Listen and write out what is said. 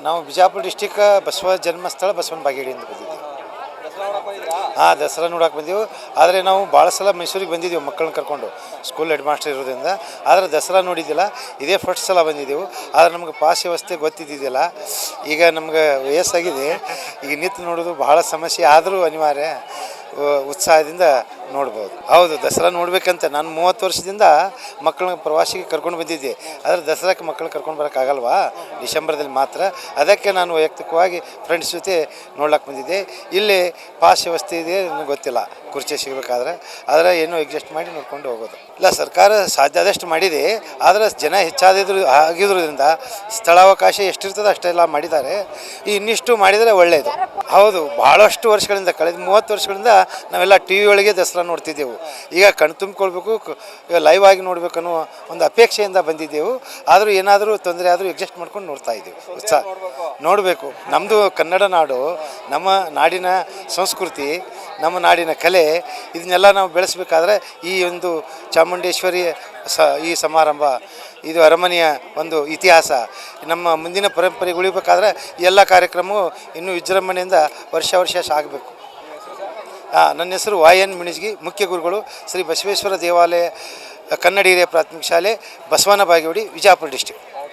ನಾವು ಬಿಜಾಪುರ ಡಿಸ್ಟಿಕ್ ಬಸವ ಜನ್ಮಸ್ಥಳ ಬಸವನ ಬಾಗೇಡಿಯಿಂದ ಬಂದಿದ್ದೀವಿ. ಹಾಂ, ದಸರಾ ನೋಡೋಕೆ ಬಂದೆವು. ಆದರೆ ನಾವು ಭಾಳ ಸಲ ಮೈಸೂರಿಗೆ ಬಂದಿದ್ದೀವಿ ಮಕ್ಕಳನ್ನ ಕರ್ಕೊಂಡು, ಸ್ಕೂಲ್ ಹೆಡ್ ಮಾಸ್ಟರ್ ಇರೋದ್ರಿಂದ. ಆದರೆ ದಸರಾ ನೋಡಿದ್ದಿಲ್ಲ, ಇದೇ ಫಸ್ಟ್ ಸಲ ಬಂದಿದ್ದೆವು. ಆದರೆ ನಮ್ಗೆ ಪಾಸ್ ವ್ಯವಸ್ಥೆ ಗೊತ್ತಿದ್ದಿದ್ದಿಲ್ಲ. ಈಗ ನಮ್ಗೆ ವಯಸ್ಸಾಗಿದೆ, ಈಗ ನಿಂತು ನೋಡೋದು ಬಹಳ ಸಮಸ್ಯೆ, ಆದರೂ ಅನಿವಾರ್ಯ ಉತ್ಸಾಹದಿಂದ ನೋಡ್ಬೋದು. ಹೌದು, ದಸರಾ ನೋಡಬೇಕಂತ ನಾನು 30 ವರ್ಷದಿಂದ ಮಕ್ಕಳನ್ನ ಪ್ರವಾಸಿಗೆ ಕರ್ಕೊಂಡು ಬಂದಿದ್ದೆ. ಆದರೆ ದಸರಾಕ್ಕೆ ಮಕ್ಕಳು ಕರ್ಕೊಂಡು ಬರೋಕ್ಕಾಗಲ್ವಾ, ಡಿಸೆಂಬರ್ದಲ್ಲಿ ಮಾತ್ರ. ಅದಕ್ಕೆ ನಾನು ವೈಯಕ್ತಿಕವಾಗಿ ಫ್ರೆಂಡ್ಸ್ ಜೊತೆ ನೋಡ್ಲಿಕ್ಕೆ ಬಂದಿದ್ದೆ. ಇಲ್ಲಿ ಪಾಸ್ ವ್ಯವಸ್ಥೆ ಇದೆ ನನಗೆ ಗೊತ್ತಿಲ್ಲ, ಕುರ್ಚಿ ಸಿಗಬೇಕಾದ್ರೆ. ಆದರೆ ಏನೋ ಅಡ್ಜಸ್ಟ್ ಮಾಡಿ ನೋಡ್ಕೊಂಡು ಹೋಗೋದು. ಇಲ್ಲ, ಸರ್ಕಾರ ಸಾಧ್ಯ ಆದಷ್ಟು ಮಾಡಿದೆ. ಆದರೆ ಜನ ಆಗಿರೋದ್ರಿಂದ ಸ್ಥಳಾವಕಾಶ ಎಷ್ಟಿರ್ತದೆ ಅಷ್ಟೆಲ್ಲ ಮಾಡಿದ್ದಾರೆ. ಇನ್ನಿಷ್ಟು ಮಾಡಿದರೆ ಒಳ್ಳೆಯದು. ಹೌದು, ಭಾಳಷ್ಟು ವರ್ಷಗಳಿಂದ, ಕಳೆದ 30 ವರ್ಷಗಳಿಂದ ನಾವೆಲ್ಲ ಟಿ ವಿ ಒಳಗೆ ದಸರಾ ನೋಡ್ತಿದ್ದೆವು. ಈಗ ಕಣ್ ತುಂಬಿಕೊಳ್ಬೇಕು, ಲೈವ್ ಆಗಿ ನೋಡಬೇಕನ್ನೋ ಒಂದು ಅಪೇಕ್ಷೆಯಿಂದ ಬಂದಿದ್ದೆವು. ಆದರೂ ಏನಾದರೂ ತೊಂದರೆ ಆದರೂ ಅಡ್ಜಸ್ಟ್ ಮಾಡ್ಕೊಂಡು ನೋಡ್ತಾ ಇದ್ದೀವಿ. ಉತ್ಸಾಹ ನೋಡಬೇಕು. ನಮ್ಮದು ಕನ್ನಡ ನಾಡು, ನಮ್ಮ ನಾಡಿನ ಸಂಸ್ಕೃತಿ, ನಮ್ಮ ನಾಡಿನ ಕಲೆ, ಇದನ್ನೆಲ್ಲ ನಾವು ಬೆಳೆಸಬೇಕಾದ್ರೆ ಈ ಒಂದು ಚಾಮುಂಡೇಶ್ವರಿ ಈ ಸಮಾರಂಭ, ಇದು ಅರಮನೆಯ ಒಂದು ಇತಿಹಾಸ, ನಮ್ಮ ಮುಂದಿನ ಪರಂಪರೆಗೆ ಉಳಿಬೇಕಾದ್ರೆ ಎಲ್ಲ ಕಾರ್ಯಕ್ರಮವು ಇನ್ನೂ ವಿಜೃಂಭಣೆಯಿಂದ ವರ್ಷ ಸಾಗಬೇಕು. ನನ್ನ ಹೆಸರು YN ಮಿಣಿಜ್ಗಿ, ಮುಖ್ಯ ಗುರುಗಳು ಶ್ರೀ ಬಸವೇಶ್ವರ ದೇವಾಲಯ ಕನ್ನಡ ಹಿರಿಯ ಪ್ರಾಥಮಿಕ ಶಾಲೆ, ಬಸವನ ಬಾಗೇವಾಡಿ, ವಿಜಯಪುರ ಡಿಸ್ಟಿಕ್.